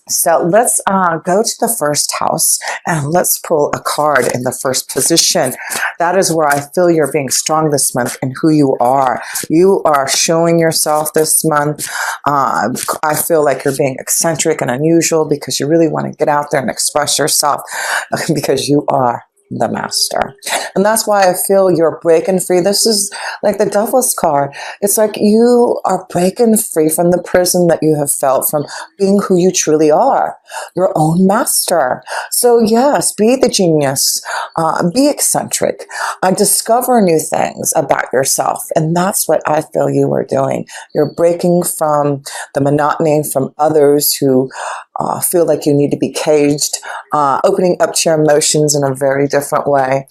So let's go to the first house and let's pull a card in the first position. That is where I feel you're being strong this month and who you are. You are showing yourself this month. I feel like you're being eccentric and unusual because you really want to get out there and express yourself because you are the master. And that's why I feel you're breaking free. This is like the Devil's card. It's like you are breaking free from the prison that you have felt from being who you truly are, your own master. So yes, be the genius, be eccentric, discover new things about yourself. And that's what I feel you are doing. You're breaking from the monotony, from others who feel like you need to be caged, opening up to your emotions in a very different way,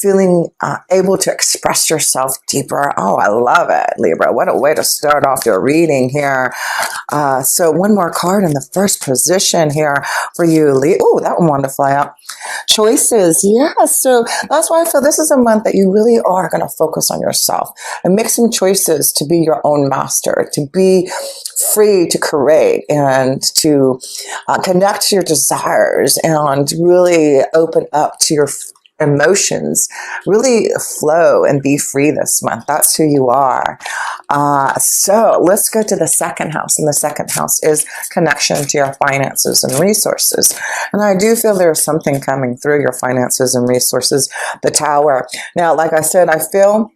feeling able to express yourself deeper. Oh, I love it, Libra. What a way to start off your reading here. So one more card in the first position here for you, Libra. Oh, that one wanted to fly out. Choices. Yes. So that's why I feel this is a month that you really are going to focus on yourself and make some choices to be your own master, to be free to create and to connect to your desires and really open up to your emotions, really flow and be free this month. That's who you are. So let's go to the second house. And the second house is connection to your finances and resources. And I do feel there's something coming through your finances and resources, the Tower. Now, like I said, I feel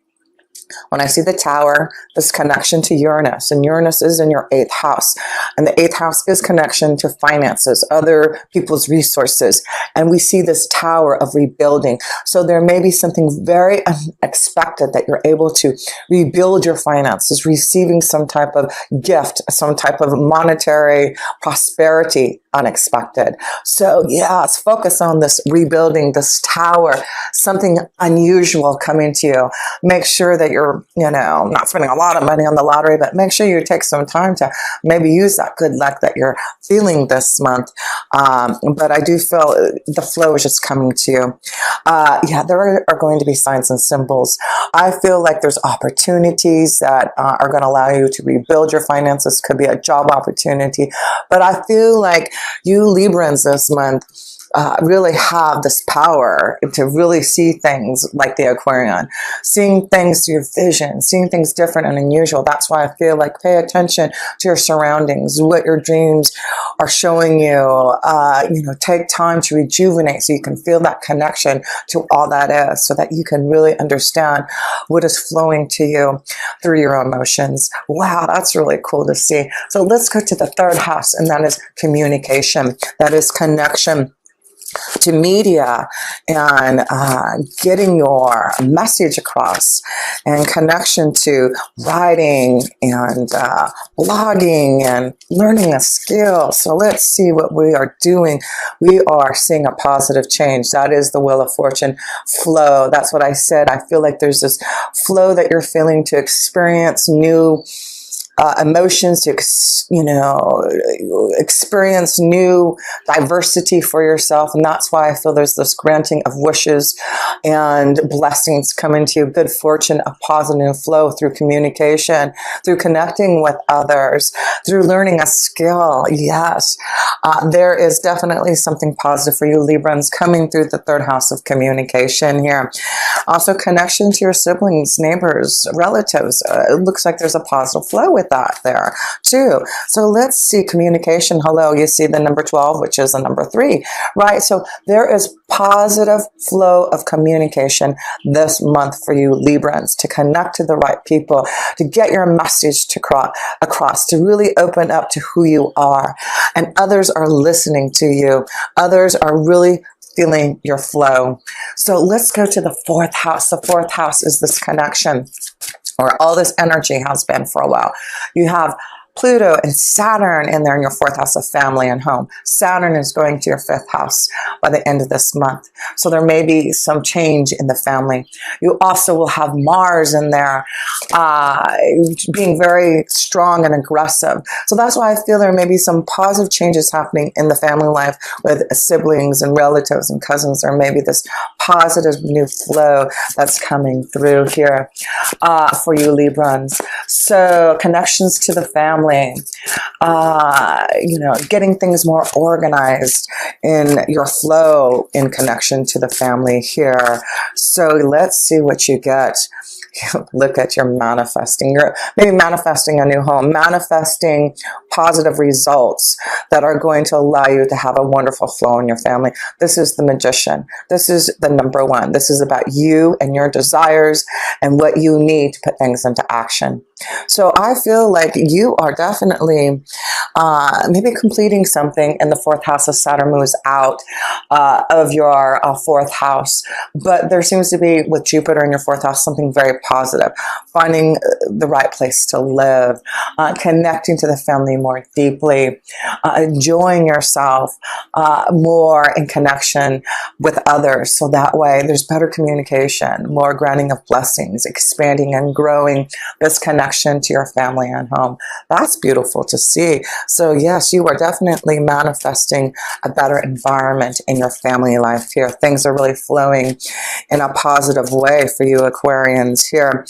when I see the Tower, this connection to Uranus, and Uranus is in your 8th house, and the 8th house is connection to finances, other people's resources, and we see this Tower of rebuilding. So there may be something very unexpected that you're able to rebuild your finances, receiving some type of gift, some type of monetary prosperity, unexpected. So yes, focus on this rebuilding, this Tower, something unusual coming to you. Make sure that you're, not spending a lot of money on the lottery, but make sure you take some time to maybe use that good luck that you're feeling this month. But I do feel the flow is just coming to you. Yeah, there are going to be signs and symbols. I feel like there's opportunities that are going to allow you to rebuild your finances. Could be a job opportunity, but I feel like you Librans this month really have this power to really see things like the Aquarian, seeing things through your vision, seeing things different and unusual. That's why I feel like pay attention to your surroundings, what your dreams are showing you. Take time to rejuvenate so you can feel that connection to all that is, so that you can really understand what is flowing to you through your emotions. Wow, that's really cool to see. So let's go to the 3rd house, and that is communication. That is connection to media and getting your message across, and connection to writing and blogging and learning a skill. So let's see what we are doing. We are seeing a positive change. That is the Wheel of Fortune flow. That's what I said. I feel like there's this flow that you're feeling to experience new emotions, to experience new diversity for yourself. And that's why I feel there's this granting of wishes and blessings coming to you, good fortune, a positive flow through communication, through connecting with others, through learning a skill. Yes, there is definitely something positive for you Librans coming through the 3rd house of communication here. Also, connection to your siblings, neighbors, relatives. It looks like there's a positive flow with that there too. So let's see communication. Hello, you see the number 12, which is the number 3, right? So there is positive flow of communication this month for you Librans, to connect to the right people, to get your message to across, to really open up to who you are. And others are listening to you. Others are really feeling your flow. So let's go to the 4th house. The 4th house is this connection, or all this energy has been for a while. You have Pluto and Saturn in there in your 4th house of family and home. Saturn is going to your 5th house by the end of this month. So there may be some change in the family. You also will have Mars in there, being very strong and aggressive. So that's why I feel there may be some positive changes happening in the family life with siblings and relatives and cousins. There may be this positive new flow that's coming through here for you Librans. So connections to the family. family, you know, getting things more organized in your flow in connection to the family here. So let's see what you get. Look at your manifesting. You're maybe manifesting a new home, manifesting positive results that are going to allow you to have a wonderful flow in your family. This is the Magician. This is the number one. This is about you and your desires and what you need to put things into action. So I feel like you are definitely maybe completing something in the fourth house as Saturn moves out of your fourth house. But there seems to be, with Jupiter in your fourth house, something very positive. Finding the right place to live, connecting to the family more deeply, enjoying yourself more in connection with others. So that way there's better communication, more granting of blessings, expanding and growing this connection to your family and home. That's beautiful to see. So yes, you are definitely manifesting a better environment in your family life here. Things are really flowing in a positive way for you Aquarians here.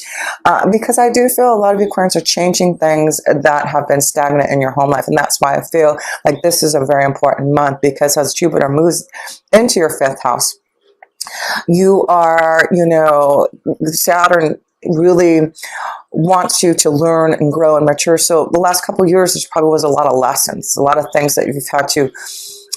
Because I do feel a lot of Aquarians are changing things that have been stagnant in your home life. And that's why I feel like this is a very important month, because as Jupiter moves into your fifth house, you are, you know, Saturn really wants you to learn and grow and mature. So the last couple of years, there probably was a lot of lessons, a lot of things that you've had to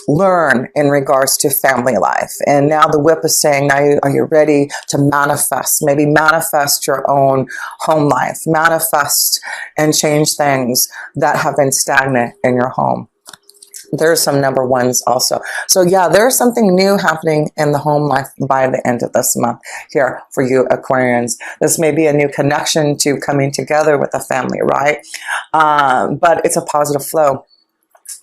learn in regards to family life. And now the whip is saying, now are you ready to manifest, maybe manifest your own home life, manifest and change things that have been stagnant in your home. There's some number ones also. So yeah, there's something new happening in the home life by the end of this month here for you Aquarians. This may be a new connection to coming together with a family, right? But it's a positive flow.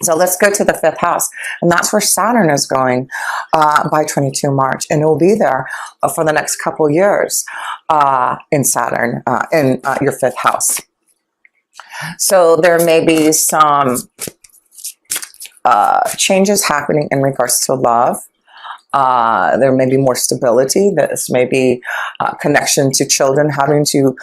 So let's go to the fifth house, and that's where Saturn is going by 22 March, and it will be there for the next couple years in Saturn in your fifth house. So there may be some changes happening in regards to love. There may be more stability. This may be connection to children, having to,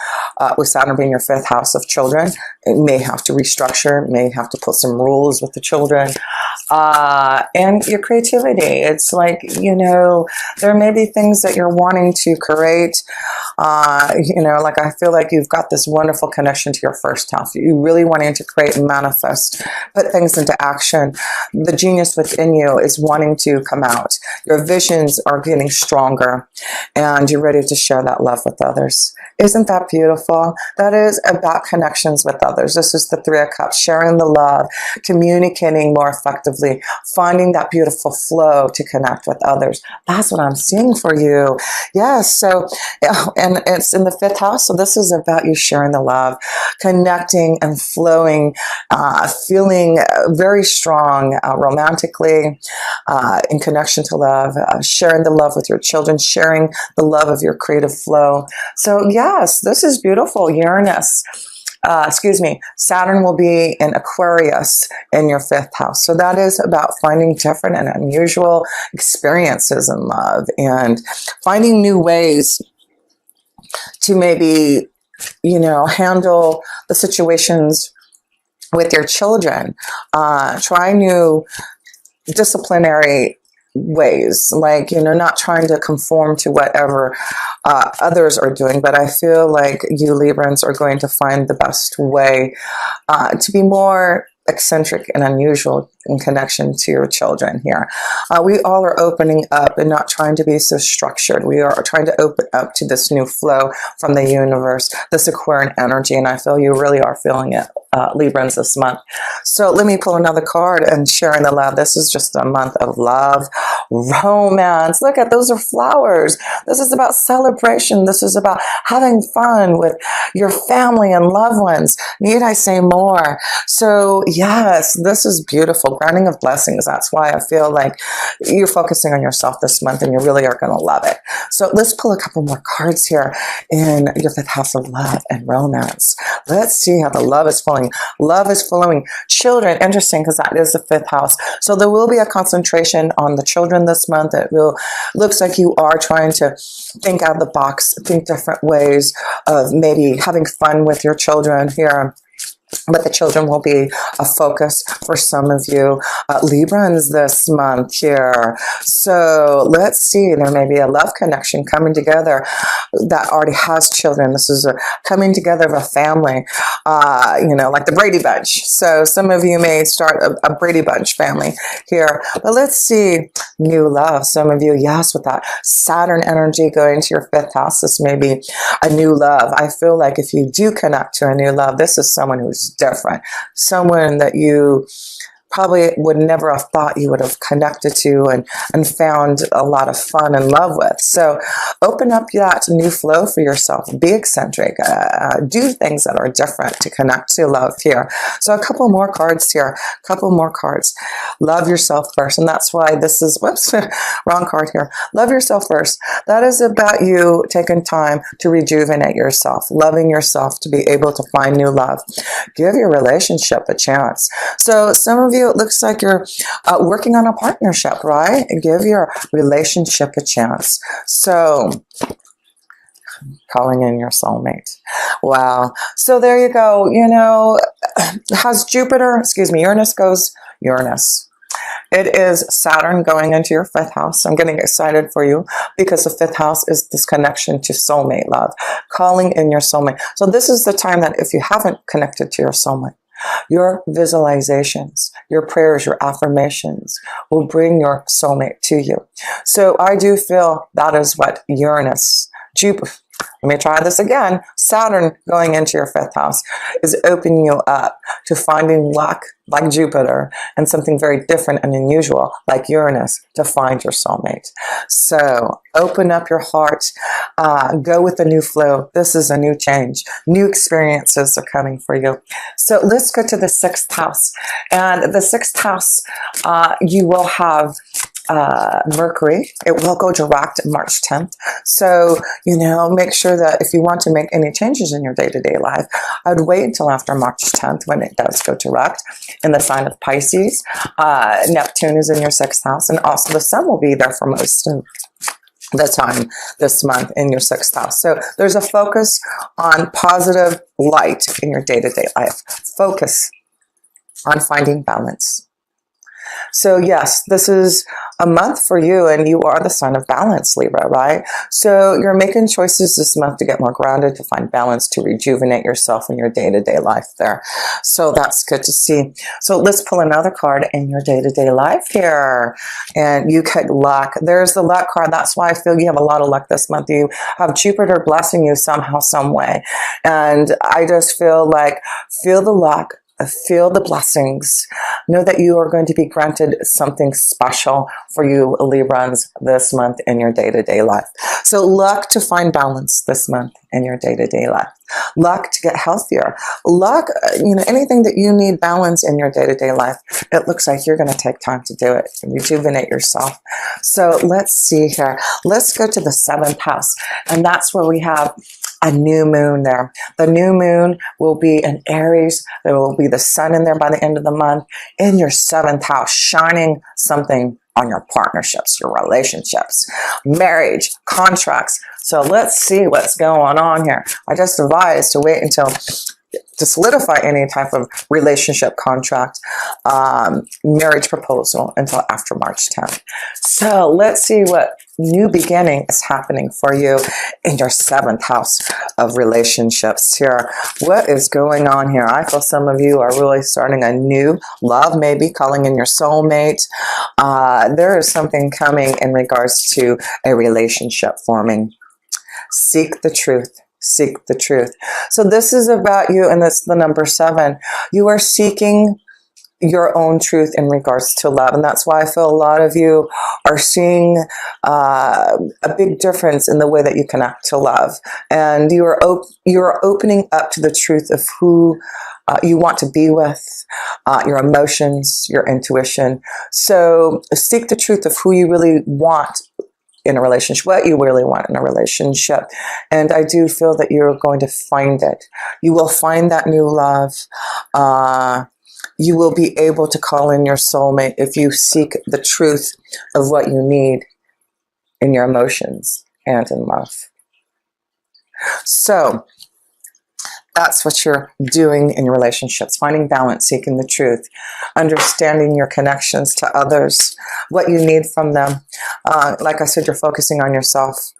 with Saturn being your fifth house of children, it may have to restructure, may have to put some rules with the children. And your creativity. It's like, you know, there may be things that you're wanting to create. You know, like I feel like you've got this wonderful connection to your first house. You really wanting to create and manifest, put things into action. The genius within you is wanting to come out. Your visions are getting stronger, and you're ready to share that love with others. Isn't that beautiful? That is about connections with others. This is the Three of Cups, sharing the love, communicating more effectively, finding that beautiful flow to connect with others. That's what I'm seeing for you. Yes, so, and it's in the fifth house, so this is about you sharing the love, connecting and flowing, feeling very strong romantically, in connection to love, sharing the love with your children, sharing the love of your creative flow. So yes, this is beautiful. Uranus, Saturn will be in Aquarius in your fifth house. So that is about finding different and unusual experiences in love and finding new ways to maybe, you know, handle the situations with your children. Try new disciplinary ways, like, you know, not trying to conform to whatever others are doing, but I feel like you Librans are going to find the best way to be more eccentric and unusual in connection to your children here. We all are opening up and not trying to be so structured. We are trying to open up to this new flow from the universe, this Aquarian energy, and I feel you really are feeling it, Librans, this month. So let me pull another card and sharing the love. This is just a month of love, romance. Look at those are flowers. This is about celebration. This is about having fun with your family and loved ones. Need I say more? So yes, this is beautiful. Grounding of blessings. That's why I feel like you're focusing on yourself this month and you really are going to love it. So let's pull a couple more cards here in your fifth house of love and romance. Let's see how the love is flowing. Love is flowing. Children, interesting, because that is the fifth house. So there will be a concentration on the children this month. It will, looks like you are trying to think out of the box, think different ways of maybe having fun with your children here. but the children will be a focus for some of you Librans this month here. So let's see, there may be a love connection coming together that already has children. This is a coming together of a family, you know, like the Brady Bunch. So some of you may start a Brady Bunch family here. But let's see, new love. Some of you, yes, with that Saturn energy going to your 5th house, this may be a new love. I feel like if you do connect to a new love, this is someone who's different, someone that you probably would never have thought you would have connected to and found a lot of fun and love with. So open up that new flow for yourself. Be eccentric. Do things that are different to connect to love here. So a couple more cards here. A couple more cards. Love yourself first. And that's why this is, whoops, wrong card here. Love yourself first. That is about you taking time to rejuvenate yourself, loving yourself to be able to find new love. Give your relationship a chance. So some of you, it looks like you're working on a partnership, right? Give your relationship a chance. So, calling in your soulmate. Wow. So there you go. You know, has Jupiter, excuse me, Uranus goes Uranus. It is Saturn going into your 5th house. I'm getting excited for you because the 5th house is this connection to soulmate love, calling in your soulmate. So this is the time that if you haven't connected to your soulmate, your visualizations, your prayers, your affirmations will bring your soulmate to you. So I do feel that is what Uranus, Jupiter, let me try this again. Saturn going into your 5th house is opening you up to finding luck like Jupiter and something very different and unusual like Uranus to find your soulmate. So open up your heart, go with the new flow. This is a new change. New experiences are coming for you. So let's go to the 6th house. And the 6th house, you will have Mercury. It will go direct March 10th. So, you know, make sure that if you want to make any changes in your day-to-day life, I would wait until after March 10th when it does go direct in the sign of Pisces. Neptune is in your 6th house, and also the sun will be there for most of the time this month in your 6th house. So there's a focus on positive light in your day-to-day life. Focus on finding balance. So yes, this is a month for you, and you are the sign of balance, Libra, right? So you're making choices this month to get more grounded, to find balance, to rejuvenate yourself in your day-to-day life there. So that's good to see. So let's pull another card in your day-to-day life here. And you get luck. There's the luck card. That's why I feel you have a lot of luck this month. You have Jupiter blessing you somehow, some way. And I just feel like, feel the luck. Feel the blessings. Know that you are going to be granted something special for you Librans this month in your day-to-day life. So luck to find balance this month in your day-to-day life. Luck to get healthier. Luck, you know, anything that you need balance in your day-to-day life, it looks like you're going to take time to do it and rejuvenate yourself. So let's see here. Let's go to the 7th house. And that's where we have a new moon there. The new moon will be in Aries. There will be the sun in there by the end of the month in your 7th house, shining something on your partnerships, your relationships, marriage, contracts. So let's see what's going on here. I just advise to wait until to solidify any type of relationship contract, marriage proposal until after March 10th. So let's see what new beginning is happening for you in your 7th house of relationships here. What is going on here? I feel some of you are really starting a new love, maybe calling in your soulmate. There is something coming in regards to a relationship forming. Seek the truth. Seek the truth. So this is about you, and that's the number 7. You are seeking your own truth in regards to love, and that's why I feel a lot of you are seeing a big difference in the way that you connect to love, and you are opening up to the truth of who you want to be with, your emotions, your intuition. So seek the truth of who you really want in a relationship, what you really want in a relationship. And I do feel that you're going to find it. You will find that new love. You will be able to call in your soulmate if you seek the truth of what you need in your emotions and in love. So That's what you're doing in your relationships, finding balance, seeking the truth, understanding your connections to others, what you need from them. Like I said, you're focusing on yourself,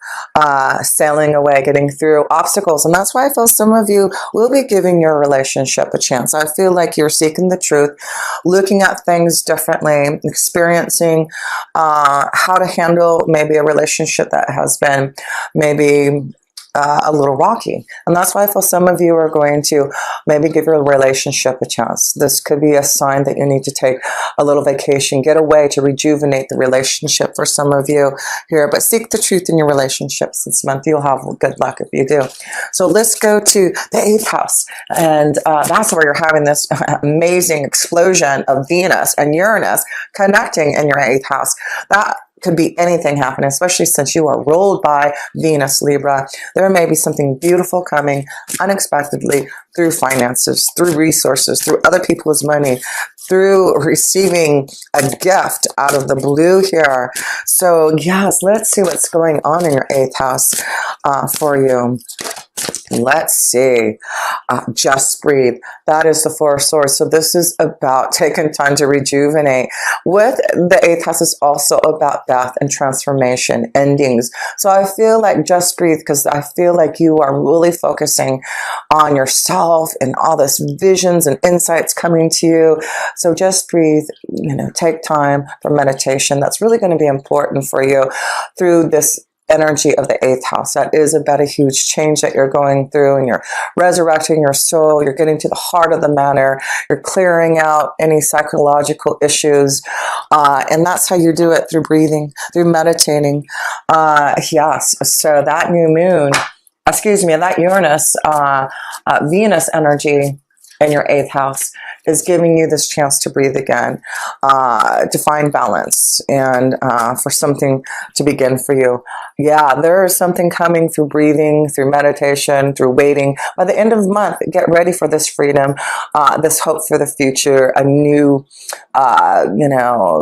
sailing away, getting through obstacles. And that's why I feel some of you will be giving your relationship a chance. I feel like you're seeking the truth, looking at things differently, experiencing how to handle maybe a relationship that has been maybe a little rocky. And that's why I feel some of you are going to maybe give your relationship a chance. This could be a sign that you need to take a little vacation, get away to rejuvenate the relationship for some of you here. But seek the truth in your relationships this month. You'll have good luck if you do. So let's go to the 8th house. And that's where you're having this amazing explosion of Venus and Uranus connecting in your 8th house. That could be anything happening, especially since you are ruled by Venus, Libra. There may be something beautiful coming unexpectedly through finances, through resources, through other people's money, through receiving a gift out of the blue here. So yes, let's see what's going on in your 8th house for you. Let's see. Just breathe. That is the 4 of Swords. So this is about taking time to rejuvenate. With the 8th house is also about death and transformation, endings. So I feel like just breathe, because I feel like you are really focusing on yourself and all this visions and insights coming to you. So just breathe, take time for meditation. That's really going to be important for you through this energy of the 8th house. That is about a huge change that you're going through, and you're resurrecting your soul. You're getting to the heart of the matter. You're clearing out any psychological issues. And that's how you do it, through breathing, through meditating. Yes. So that new moon, that Uranus, Venus energy in your 8th house is giving you this chance to breathe again, to find balance, and for something to begin for you. Yeah, there is something coming through breathing, through meditation, through waiting. By the end of the month, get ready for this freedom, this hope for the future, a new,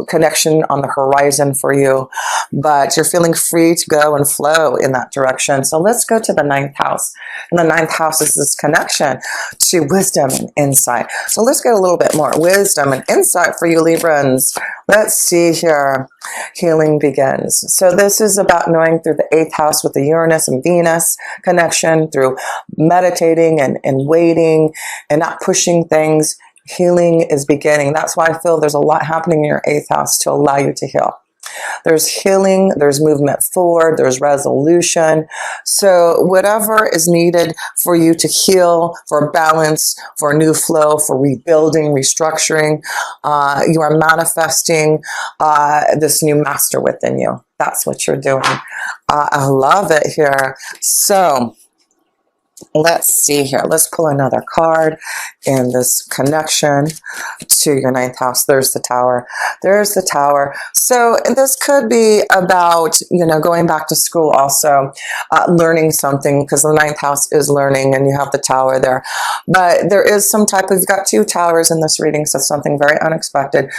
connection on the horizon for you. But you're feeling free to go and flow in that direction. So let's go to the 9th house. And the 9th house is this connection to wisdom and insight. So let's get a little bit more wisdom and insight for you Librans. Let's see here. Healing begins. So this is about knowing through the 8th house with the Uranus and Venus connection, through meditating and waiting and not pushing things. Healing is beginning. That's why I feel there's a lot happening in your 8th house to allow you to heal. There's healing, there's movement forward, there's resolution. So whatever is needed for you to heal, for balance, for a new flow, for rebuilding, restructuring, you are manifesting this new master within you. That's what you're doing. I love it here. So let's see here. Let's pull another card in this connection to your 9th house. There's the Tower. There's the Tower. So this could be about, going back to school also, learning something, because the 9th house is learning and you have the Tower there. But there is some type of, you've got 2 towers in this reading, so something very unexpected,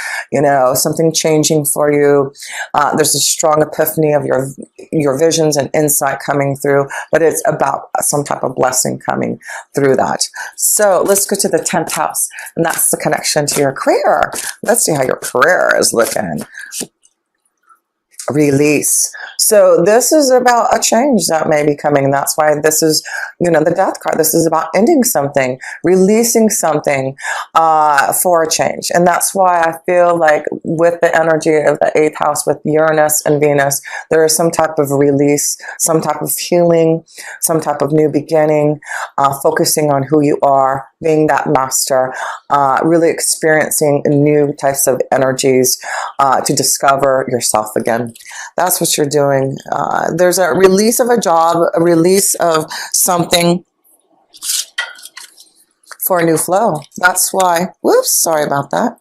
something changing for you. There's a strong epiphany of your visions and insight coming through, but it's about some type of blessing coming through that. So let's go to the 10th house, and that's the connection to your career. Let's see how your career is looking. Release. So this is about a change that may be coming. And that's why this is, the Death card. This is about ending something, releasing something for a change. And that's why I feel like with the energy of the 8th house with Uranus and Venus, there is some type of release, some type of healing, some type of new beginning, focusing on who you are, being that master, really experiencing new types of energies to discover yourself again. That's what you're doing. There's a release of a job, a release of something for a new flow. That's why, whoops, sorry about that.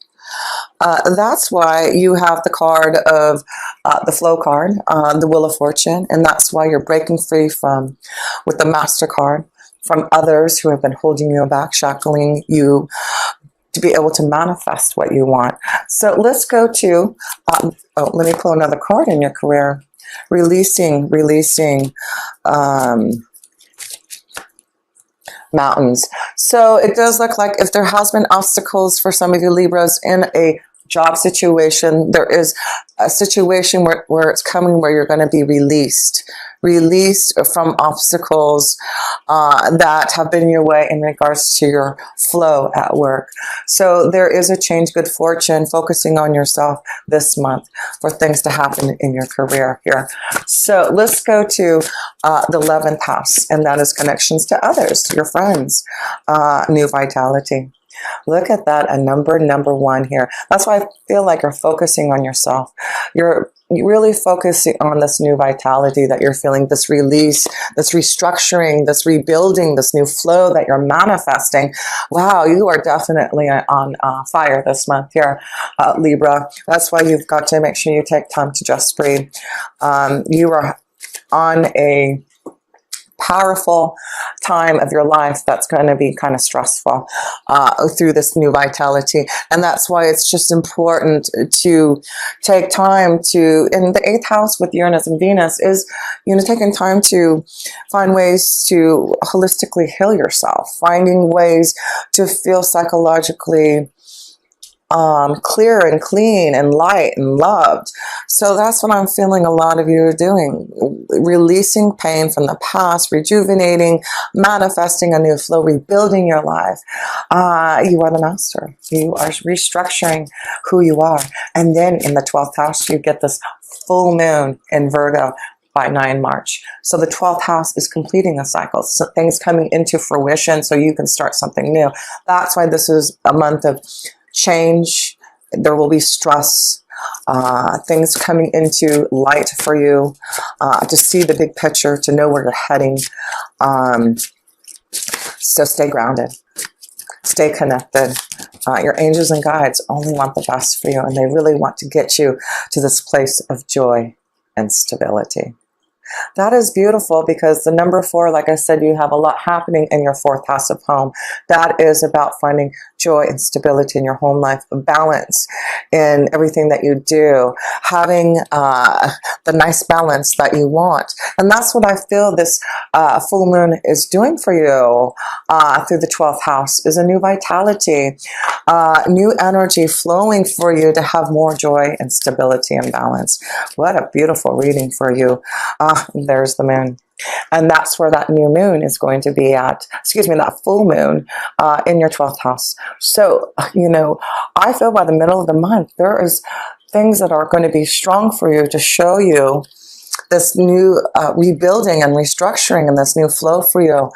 That's why you have the card of the flow card, the Wheel of Fortune, and that's why you're breaking free with the Master card, from others who have been holding you back, shackling you, to be able to manifest what you want. So let's go to, let me pull another card in your career. Releasing, mountains. So it does look like if there has been obstacles for some of you Libras in a job situation, there is a situation where it's coming where you're going to be released from obstacles that have been in your way in regards to your flow at work. So there is a change, good fortune, focusing on yourself this month for things to happen in your career here. So let's go to the 11th house, and that is connections to others, your friends, new vitality. Look at that, a number one here. That's why I feel like you're focusing on yourself. You're really focusing on this new vitality that you're feeling, this release, this restructuring, this rebuilding, this new flow that you're manifesting. Wow, you are definitely on fire this month here, Libra. That's why you've got to make sure you take time to just breathe. You are on a powerful time of your life that's going to be kind of stressful through this new vitality, and that's why it's just important to take time to, in the 8th house with Uranus and Venus, is, you know, taking time to find ways to holistically heal yourself, finding ways to feel psychologically clear and clean and light and loved. So that's what I'm feeling a lot of you are doing, releasing pain from the past, rejuvenating, manifesting a new flow, rebuilding your life. You are the master. You are restructuring who you are. And then in the 12th house, you get this full moon in Virgo by 9 March. So the 12th house is completing a cycle. So things coming into fruition so you can start something new. That's why this is a month of change. There will be stress, things coming into light for you, to see the big picture, to know where you're heading. So stay grounded, stay connected. Your angels and guides only want the best for you, and they really want to get you to this place of joy and stability. That is beautiful, because the number 4, like I said, you have a lot happening in your 4th house of home. That is about finding joy and stability in your home life, balance in everything that you do, having the nice balance that you want. And that's what I feel this full moon is doing for you through the 12th house, is a new vitality, new energy flowing for you to have more joy and stability and balance. What a beautiful reading for you. There's the moon. And that's where that new moon is going to be at, that full moon in your 12th house. So, you know, I feel by the middle of the month, there is things that are going to be strong for you to show you this new rebuilding and restructuring and this new flow for you.